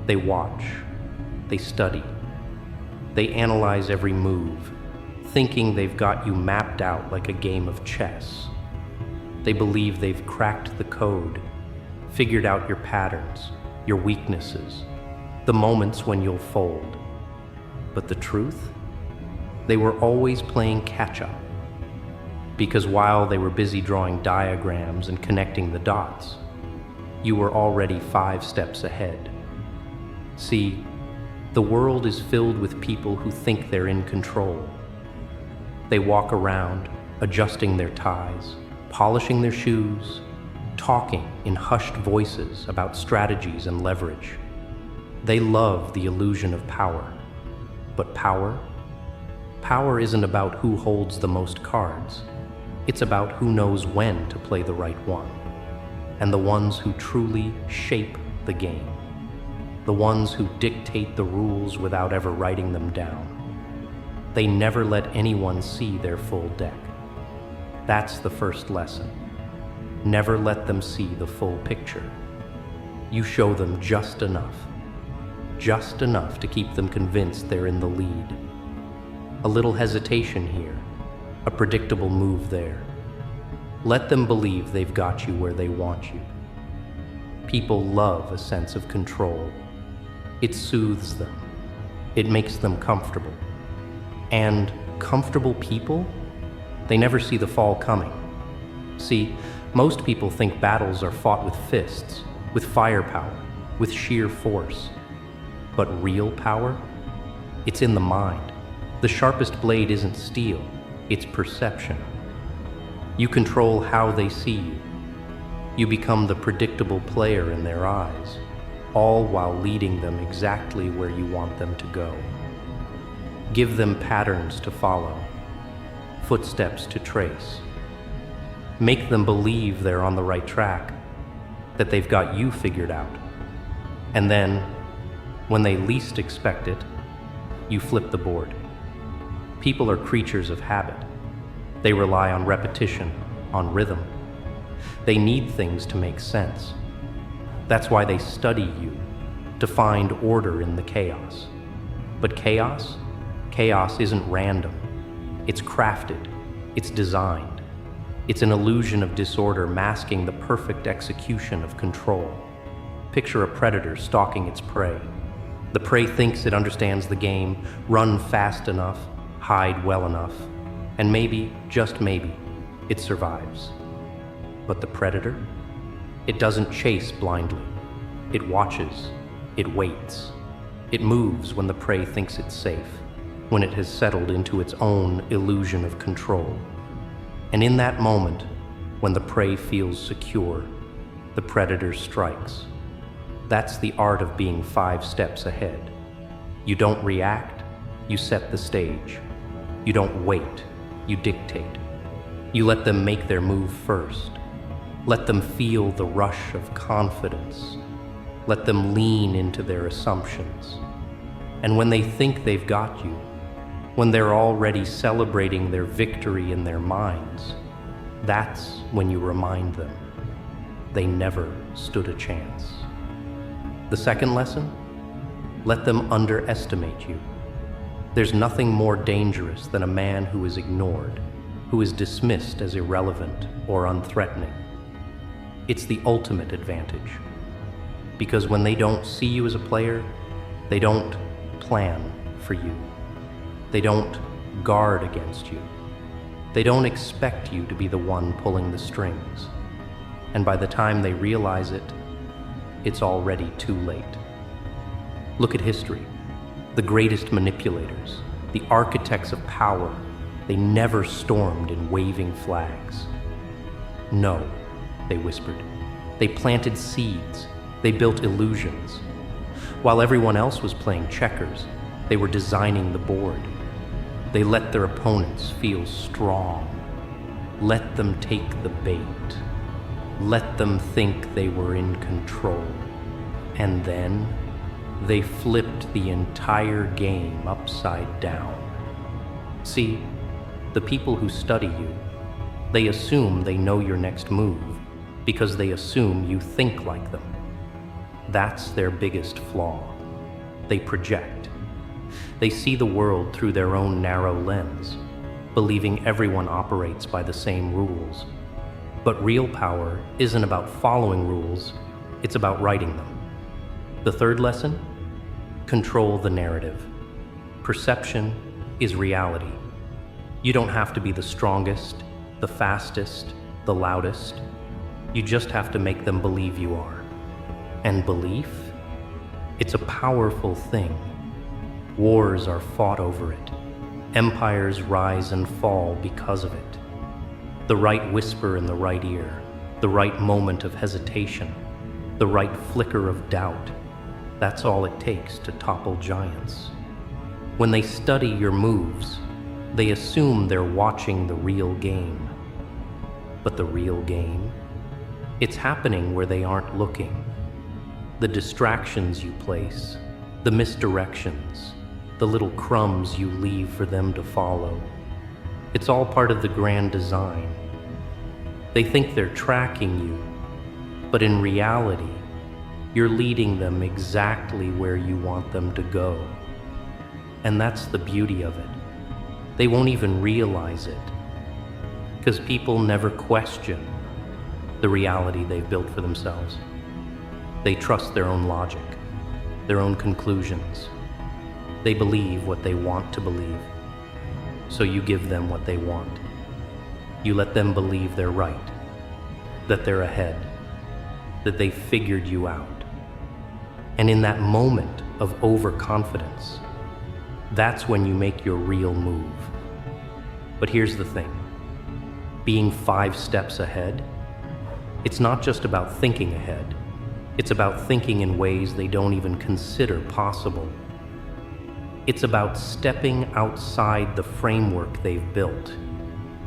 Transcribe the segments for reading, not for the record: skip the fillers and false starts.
They watch, they study, they analyze every move, thinking they've got you mapped out like a game of chess. They believe they've cracked the code, figured out your patterns, your weaknesses, the moments when you'll fold. But the truth? They were always playing catch-up. Because while they were busy drawing diagrams and connecting the dots, you were already 5 steps ahead. See, the world is filled with people who think they're in control. They walk around, adjusting their ties, polishing their shoes, talking in hushed voices about strategies and leverage. They love the illusion of power. But power? Power isn't about who holds the most cards. It's about who knows when to play the right one. And the ones who truly shape the game. The ones who dictate the rules without ever writing them down. They never let anyone see their full deck. That's the first lesson. Never let them see the full picture. You show them just enough to keep them convinced they're in the lead. A little hesitation here, a predictable move there. Let them believe they've got you where they want you. People love a sense of control. It soothes them. It makes them comfortable. And comfortable people, they never see the fall coming. See, most people think battles are fought with fists, with firepower, with sheer force. But real power? It's in the mind. The sharpest blade isn't steel, it's perception. You control how they see you. You become the predictable player in their eyes, all while leading them exactly where you want them to go. Give them patterns to follow, footsteps to trace. Make them believe they're on the right track, that they've got you figured out. And then, when they least expect it, you flip the board. People are creatures of habit. They rely on repetition, on rhythm. They need things to make sense. That's why they study you, to find order in the chaos. But chaos isn't random. It's crafted, it's designed. It's an illusion of disorder masking the perfect execution of control. Picture a predator stalking its prey. The prey thinks it understands the game, run fast enough, hide well enough, and maybe, just maybe, it survives. But the predator? It doesn't chase blindly. It watches. It waits. It moves when the prey thinks it's safe, when it has settled into its own illusion of control. And in that moment, when the prey feels secure, the predator strikes. That's the art of being 5 steps ahead. You don't react, you set the stage. You don't wait, you dictate. You let them make their move first. Let them feel the rush of confidence. Let them lean into their assumptions. And when they think they've got you, when they're already celebrating their victory in their minds, that's when you remind them they never stood a chance. The second lesson? Let them underestimate you. There's nothing more dangerous than a man who is ignored, who is dismissed as irrelevant or unthreatening. It's the ultimate advantage. Because when they don't see you as a player, they don't plan for you. They don't guard against you. They don't expect you to be the one pulling the strings. And by the time they realize it, it's already too late. Look at history. The greatest manipulators, the architects of power, they never stormed in waving flags. No, they whispered. They planted seeds. They built illusions. While everyone else was playing checkers, they were designing the board. They let their opponents feel strong. Let them take the bait. Let them think they were in control. And then they flipped the entire game upside down. See, the people who study you, they assume they know your next move because they assume you think like them. That's their biggest flaw. they project. They see the world through their own narrow lens, believing everyone operates by the same rules. But real power isn't about following rules, it's about writing them. The third lesson? Control the narrative. Perception is reality. You don't have to be the strongest, the fastest, the loudest. You just have to make them believe you are. And belief? It's a powerful thing. Wars are fought over it. Empires rise and fall because of it. The right whisper in the right ear, the right moment of hesitation, the right flicker of doubt. That's all it takes to topple giants. When they study your moves, they assume they're watching the real game. But the real game? It's happening where they aren't looking. The distractions you place, the misdirections, the little crumbs you leave for them to follow. It's all part of the grand design. They think they're tracking you, but in reality, you're leading them exactly where you want them to go. And that's the beauty of it. They won't even realize it, because people never question the reality they've built for themselves. They trust their own logic, their own conclusions. They believe what they want to believe. So you give them what they want. You let them believe they're right, that they're ahead, that they figured you out. And in that moment of overconfidence, that's when you make your real move. But here's the thing. Being 5 steps ahead, it's not just about thinking ahead. It's about thinking in ways they don't even consider possible. It's about stepping outside the framework they've built,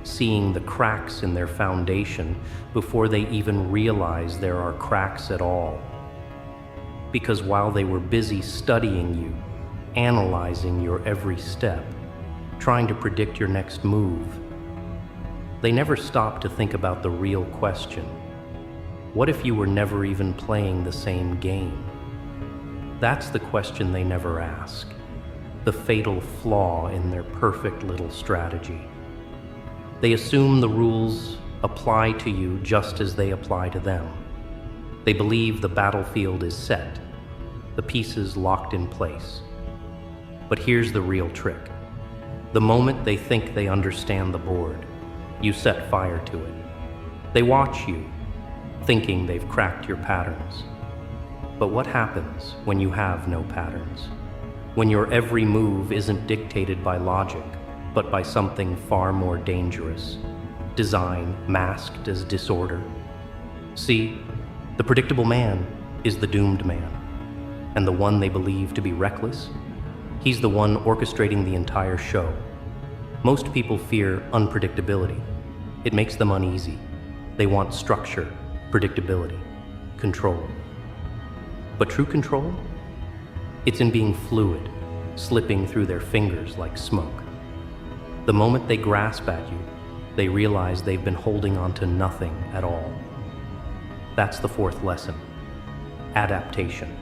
seeing the cracks in their foundation before they even realize there are cracks at all. Because while they were busy studying you, analyzing your every step, trying to predict your next move, they never stopped to think about the real question. What if you were never even playing the same game? That's the question they never ask, the fatal flaw in their perfect little strategy. They assume the rules apply to you just as they apply to them. They believe the battlefield is set, the pieces locked in place. But here's the real trick. The moment they think they understand the board, you set fire to it. They watch you, thinking they've cracked your patterns. But what happens when you have no patterns? When your every move isn't dictated by logic, but by something far more dangerous, design masked as disorder? See, the predictable man is the doomed man, and the one they believe to be reckless, he's the one orchestrating the entire show. Most people fear unpredictability. It makes them uneasy. They want structure, predictability, control. But true control? It's in being fluid, slipping through their fingers like smoke. The moment they grasp at you, they realize they've been holding on to nothing at all. That's the 4th lesson. Adaptation.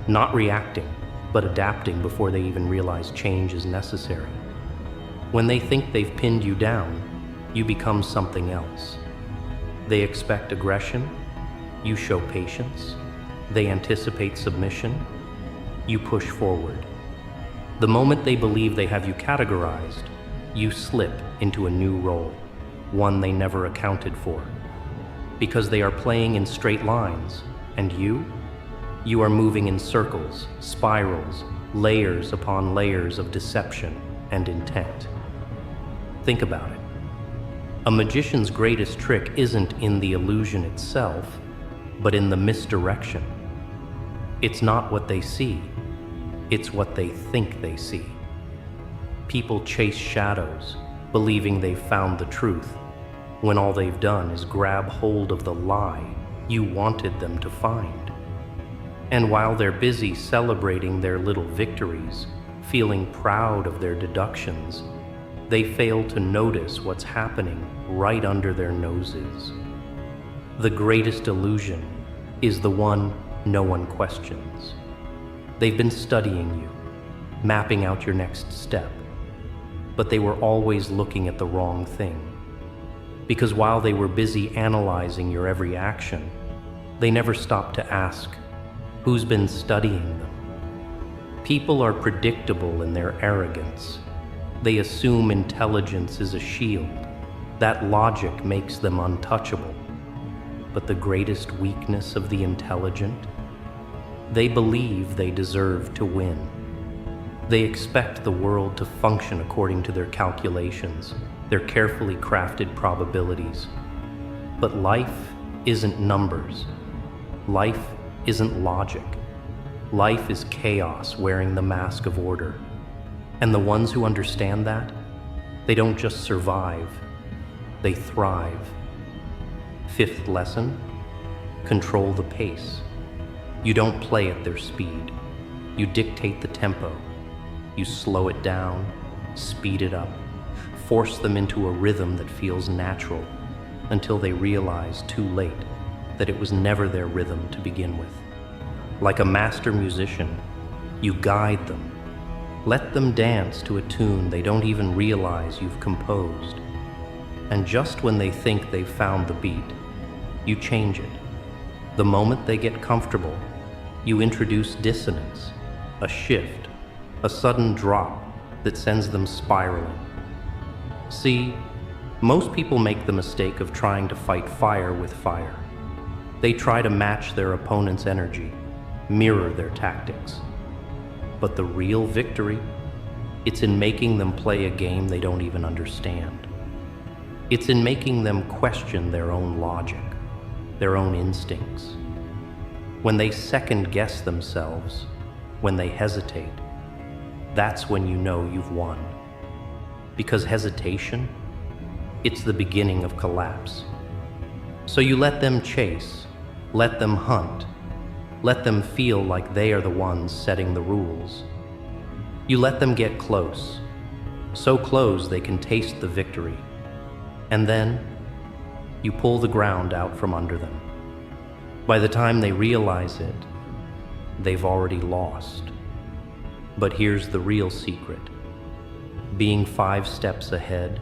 Not reacting, but adapting before they even realize change is necessary. When they think they've pinned you down, you become something else. They expect aggression, you show patience. They anticipate submission, you push forward. The moment they believe they have you categorized, you slip into a new role, one they never accounted for. Because they are playing in straight lines, and you are moving in circles, spirals, layers upon layers of deception and intent. Think about it. A magician's greatest trick isn't in the illusion itself, but in the misdirection. It's not what they see, it's what they think they see. People chase shadows, believing they've found the truth, when all they've done is grab hold of the lie you wanted them to find. And while they're busy celebrating their little victories, feeling proud of their deductions, they fail to notice what's happening right under their noses. The greatest illusion is the one no one questions. They've been studying you, mapping out your next step, but they were always looking at the wrong thing. Because while they were busy analyzing your every action, they never stopped to ask, who's been studying them? People are predictable in their arrogance. They assume intelligence is a shield. That logic makes them untouchable. But the greatest weakness of the intelligent? They believe they deserve to win. They expect the world to function according to their calculations, their carefully crafted probabilities. But life isn't numbers. Life isn't logic. Life is chaos wearing the mask of order. And the ones who understand that, they don't just survive, they thrive. Fifth lesson, control the pace. You don't play at their speed. You dictate the tempo. You slow it down, speed it up, force them into a rhythm that feels natural until they realize too late that it was never their rhythm to begin with. Like a master musician, you guide them. Let them dance to a tune they don't even realize you've composed. And just when they think they've found the beat, you change it. The moment they get comfortable, you introduce dissonance, a shift, a sudden drop that sends them spiraling. See, most people make the mistake of trying to fight fire with fire. They try to match their opponent's energy, mirror their tactics. But the real victory, it's in making them play a game they don't even understand. It's in making them question their own logic, their own instincts. When they second-guess themselves, when they hesitate, that's when you know you've won. Because hesitation, it's the beginning of collapse. So you let them chase, let them hunt, let them feel like they are the ones setting the rules. You let them get close, so close they can taste the victory. And then, you pull the ground out from under them. By the time they realize it, they've already lost. But here's the real secret. Being 5 steps ahead,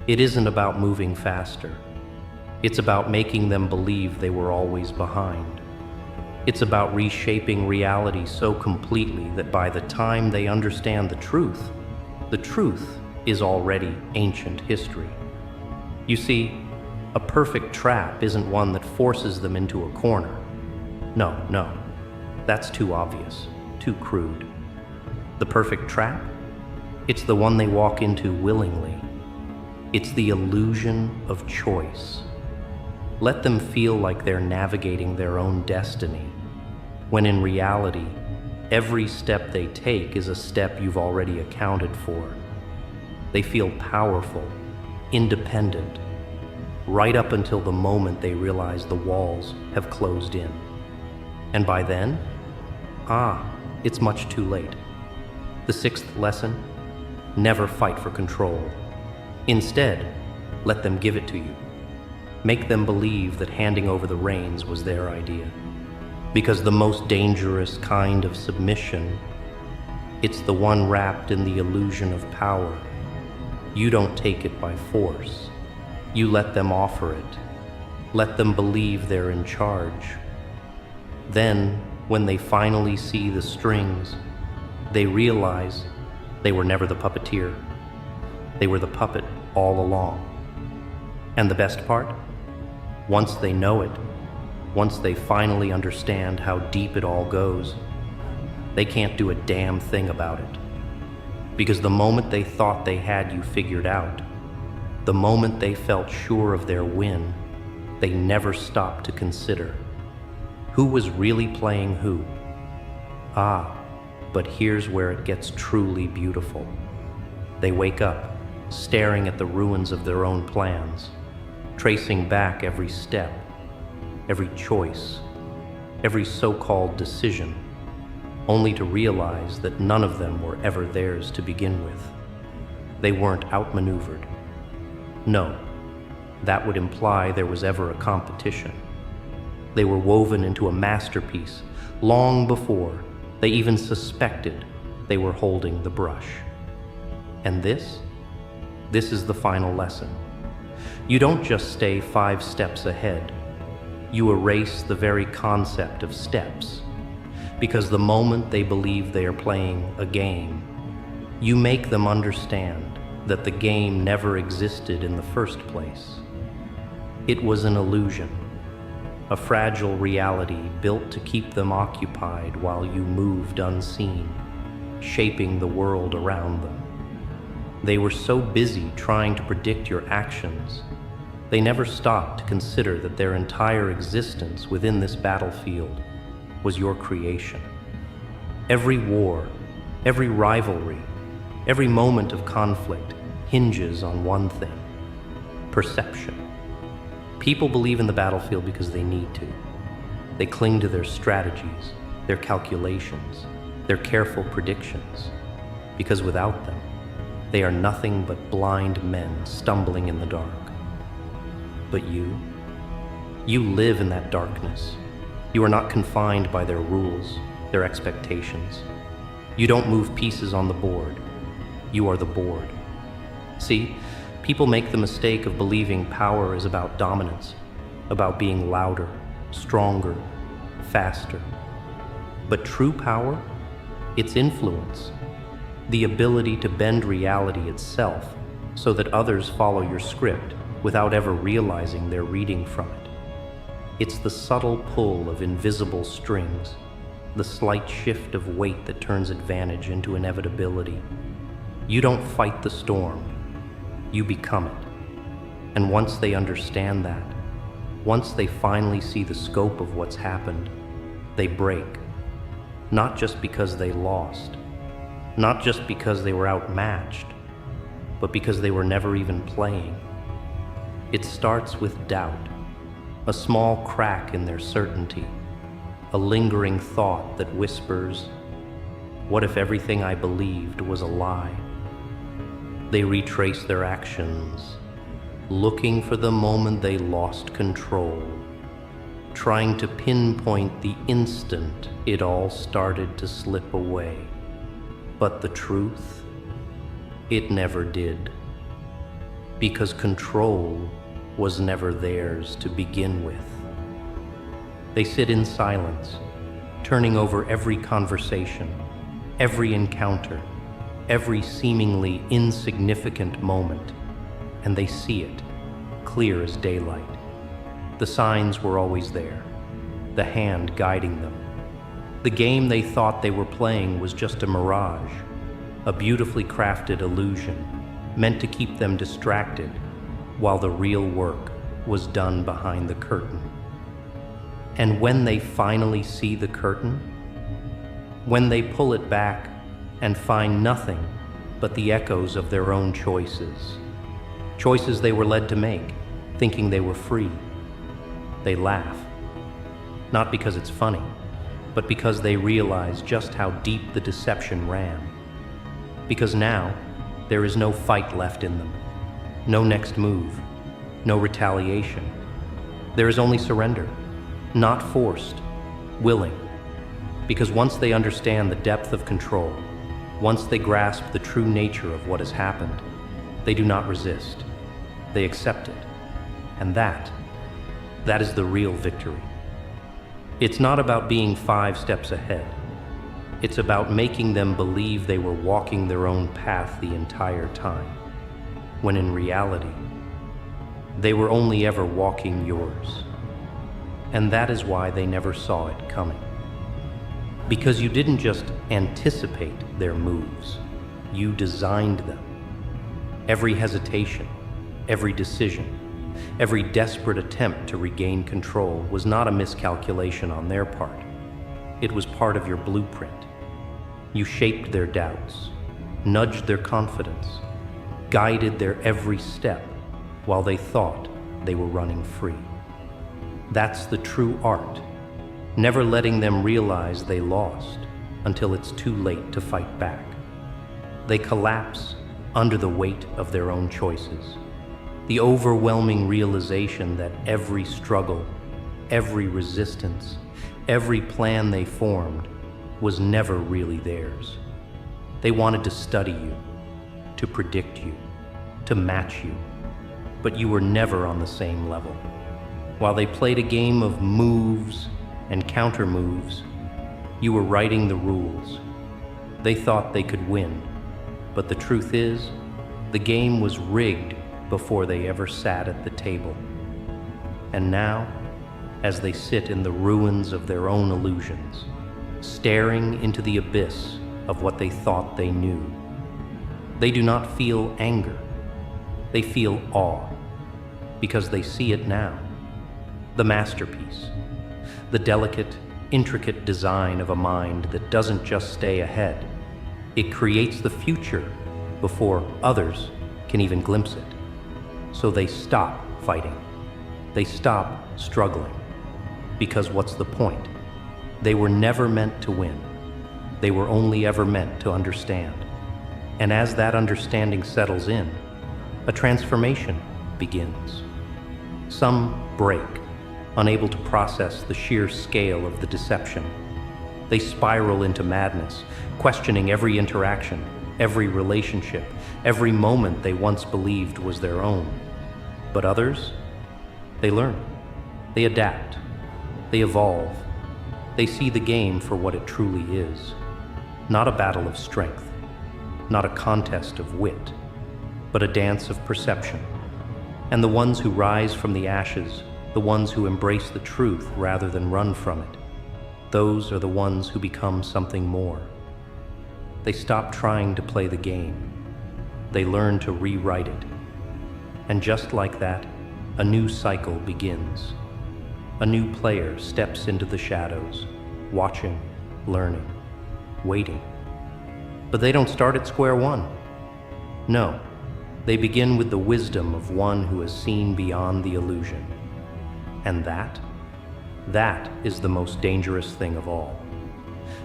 it isn't about moving faster. It's about making them believe they were always behind. It's about reshaping reality so completely that by the time they understand the truth is already ancient history. You see, a perfect trap isn't one that forces them into a corner. No, that's too obvious, too crude. The perfect trap? It's the one they walk into willingly. It's the illusion of choice. Let them feel like they're navigating their own destiny, when in reality, every step they take is a step you've already accounted for. They feel powerful, independent, right up until the moment they realize the walls have closed in. And by then, it's much too late. The 6th lesson, never fight for control. Instead, let them give it to you. Make them believe that handing over the reins was their idea. Because the most dangerous kind of submission, it's the one wrapped in the illusion of power. You don't take it by force. You let them offer it. Let them believe they're in charge. Then, when they finally see the strings, they realize they were never the puppeteer. They were the puppet all along. And the best part? Once they know it, once they finally understand how deep it all goes, they can't do a damn thing about it. Because the moment they thought they had you figured out, the moment they felt sure of their win, they never stopped to consider who was really playing who. But here's where it gets truly beautiful. They wake up, staring at the ruins of their own plans, tracing back every step, every choice, every so-called decision, only to realize that none of them were ever theirs to begin with. They weren't outmaneuvered. No, that would imply there was ever a competition. They were woven into a masterpiece long before, They even suspected they were holding the brush. And this is the final lesson. You don't just stay 5 steps ahead. You erase the very concept of steps, because the moment they believe they are playing a game, you make them understand that the game never existed in the first place. It was an illusion, a fragile reality built to keep them occupied while you moved unseen, shaping the world around them. They were so busy trying to predict your actions, they never stopped to consider that their entire existence within this battlefield was your creation. Every war, every rivalry, every moment of conflict hinges on one thing: perception. People believe in the battlefield because they need to. They cling to their strategies, their calculations, their careful predictions, because without them, they are nothing but blind men stumbling in the dark. But you live in that darkness. You are not confined by their rules, their expectations. You don't move pieces on the board. You are the board. See, people make the mistake of believing power is about dominance, about being louder, stronger, faster. But true power, it's influence, the ability to bend reality itself so that others follow your script without ever realizing they're reading from it. It's the subtle pull of invisible strings, the slight shift of weight that turns advantage into inevitability. You don't fight the storm, you become it. And once they understand that, once they finally see the scope of what's happened, they break. Not just because they lost, not just because they were outmatched, but because they were never even playing. It starts with doubt, a small crack in their certainty, a lingering thought that whispers, "What if everything I believed was a lie?" They retrace their actions, looking for the moment they lost control, trying to pinpoint the instant it all started to slip away. But the truth, it never did, because control was never theirs to begin with. They sit in silence, turning over every conversation, every encounter, every seemingly insignificant moment, and they see it, clear as daylight. The signs were always there, the hand guiding them. The game they thought they were playing was just a mirage, a beautifully crafted illusion, meant to keep them distracted, while the real work was done behind the curtain. And when they finally see the curtain, when they pull it back and find nothing but the echoes of their own choices, choices they were led to make, thinking they were free, they laugh. Not because it's funny, but because they realize just how deep the deception ran. Because now, there is no fight left in them, no next move, no retaliation. There is only surrender, not forced, willing. Because once they understand the depth of control, once they grasp the true nature of what has happened, they do not resist. They accept it. And that is the real victory. It's not about being 5 steps ahead. It's about making them believe they were walking their own path the entire time, when in reality, they were only ever walking yours. And that is why they never saw it coming. Because you didn't just anticipate their moves, you designed them. Every hesitation, every decision, every desperate attempt to regain control was not a miscalculation on their part. It was part of your blueprint. You shaped their doubts, nudged their confidence, guided their every step while they thought they were running free. That's the true art, never letting them realize they lost until it's too late to fight back. They collapse under the weight of their own choices, the overwhelming realization that every struggle, every resistance, every plan they formed was never really theirs. They wanted to study you, to predict you, to match you, but you were never on the same level. While they played a game of moves and counter moves, you were writing the rules. They thought they could win, but the truth is, the game was rigged before they ever sat at the table. And now, as they sit in the ruins of their own illusions, staring into the abyss of what they thought they knew, they do not feel anger. They feel awe, because they see it now. The masterpiece, the delicate, intricate design of a mind that doesn't just stay ahead. It creates the future before others can even glimpse it. So they stop fighting. They stop struggling. Because what's the point? They were never meant to win. They were only ever meant to understand. And as that understanding settles in, a transformation begins. Some break, unable to process the sheer scale of the deception. They spiral into madness, questioning every interaction, every relationship, every moment they once believed was their own. But others, they learn, they adapt, they evolve. They see the game for what it truly is. Not a battle of strength, not a contest of wit, but a dance of perception. And the ones who rise from the ashes, the ones who embrace the truth rather than run from it, those are the ones who become something more. They stop trying to play the game. They learn to rewrite it. And just like that, a new cycle begins. A new player steps into the shadows, watching, learning, waiting. But they don't start at square one. No, they begin with the wisdom of one who has seen beyond the illusion. And that is the most dangerous thing of all.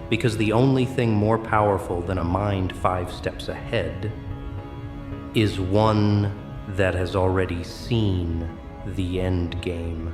Because the only thing more powerful than a mind 5 steps ahead is one that has already seen the end game.